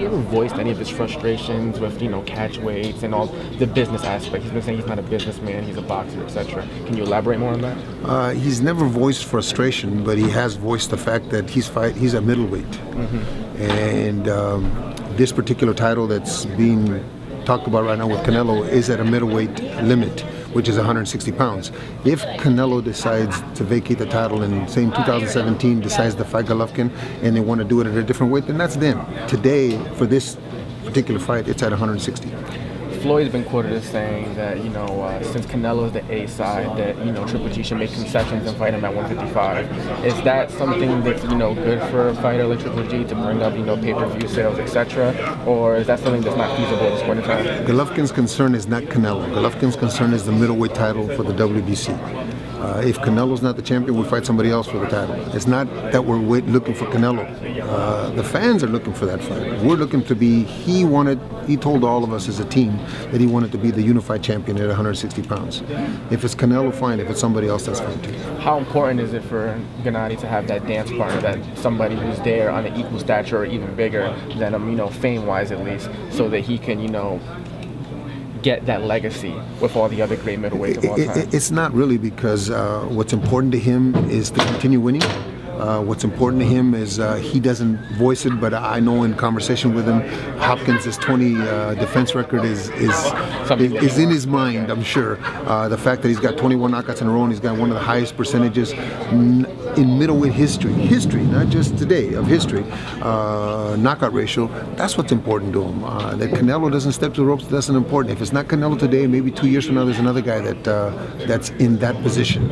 he ever voiced any of his frustrations with, catch weights and all the business aspect? He's been saying he's not a businessman, he's a boxer, etc. Can you elaborate more on that? He's never voiced frustration, but he has voiced the fact that he's a middleweight. Mm-hmm. And this particular title that's being talked about right now with Canelo is at a middleweight limit, which is 160 pounds. If Canelo decides to vacate the title and, say, in 2017 decides to fight Golovkin and they want to do it at a different weight, then that's them. Today, for this particular fight, it's at 160. Floyd's been quoted as saying that, since Canelo is the A side, that, Triple G should make concessions and fight him at 155. Is that something that's, good for a fighter like Triple G to bring up, pay-per-view sales, etc.? Or is that something that's not feasible at this point in time? Golovkin's concern is not Canelo. Golovkin's concern is the middleweight title for the WBC. If Canelo's not the champion, we'll fight somebody else for the title. It's not that we're looking for Canelo. The fans are looking for that fight. We're looking to be, he told all of us as a team that he wanted to be the unified champion at 160 pounds. If it's Canelo, fine. If it's somebody else, that's fine too. How important is it for Gennady to have that dance partner, that somebody who's there on an equal stature or even bigger than him, fame-wise at least, so that he can, get that legacy with all the other great middleweights of all time? It's not really, because what's important to him is to continue winning. What's important to him is he doesn't voice it, but I know in conversation with him, Hopkins' 20 defense record is in his mind, I'm sure. The fact that he's got 21 knockouts in a row and he's got one of the highest percentages in middleweight history, not just today, of history, knockout ratio, that's what's important to him. That Canelo doesn't step to the ropes, that's not important. If it's not Canelo today, maybe 2 years from now there's another guy that's in that position.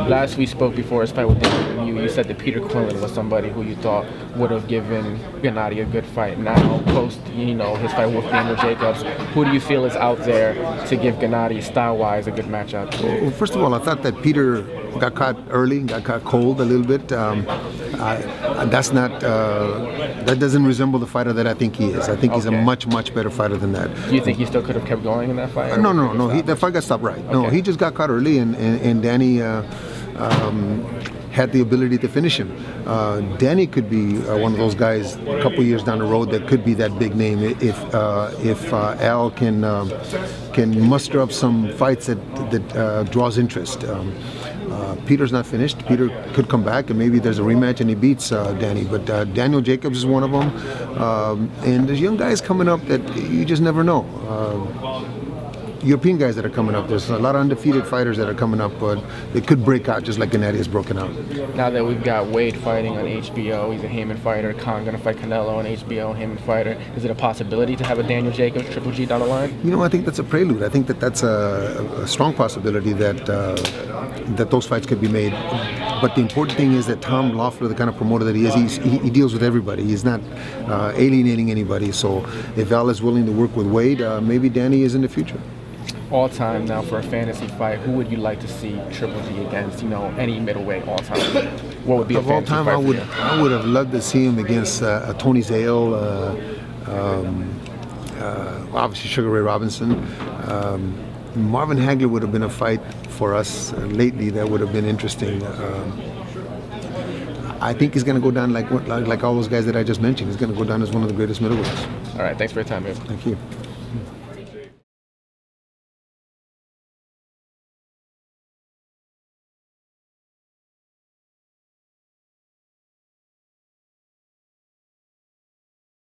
Last we spoke before his fight with David, you said that Peter Quinlan was somebody who you thought would have given Gennady a good fight. Now, post his fight with Daniel Jacobs, who do you feel is out there to give Gennady, style-wise, a good matchup? Well, first of all, I thought that Peter got caught early, got caught cold a little bit. That doesn't resemble the fighter that I think he is. I think he's a much better fighter than that. Do you think he still could have kept going in that fight? No. The fight got stopped right. Okay. No, he just got caught early, and Danny had the ability to finish him. Danny could be one of those guys a couple years down the road that could be that big name if Al can muster up some fights that draws interest. Peter's not finished. Peter could come back and maybe there's a rematch and he beats Danny. But Daniel Jacobs is one of them. And there's young guys coming up that you just never know. European guys that are coming up. There's a lot of undefeated fighters that are coming up, but they could break out just like Gennady has broken out. Now that we've got Wade fighting on HBO, he's a Heyman fighter. Khan going to fight Canelo on HBO, Heyman fighter. Is it a possibility to have a Daniel Jacobs, Triple G down the line? I think that's a prelude. I think that's a strong possibility that those fights could be made. But the important thing is that Tom Loeffler, the kind of promoter that he is, he deals with everybody. He's not alienating anybody. So if Al is willing to work with Wade, maybe Danny is in the future. All time now for a fantasy fight, who would you like to see Triple G against? Any middleweight all time. What would be of a all time? I would have loved to see him against Tony Zale, obviously Sugar Ray Robinson. Marvin Hagler would have been a fight for us lately that would have been interesting. I think he's going to go down like all those guys that I just mentioned. He's going to go down as one of the greatest middleweights. All right, thanks for your time, man. Thank you.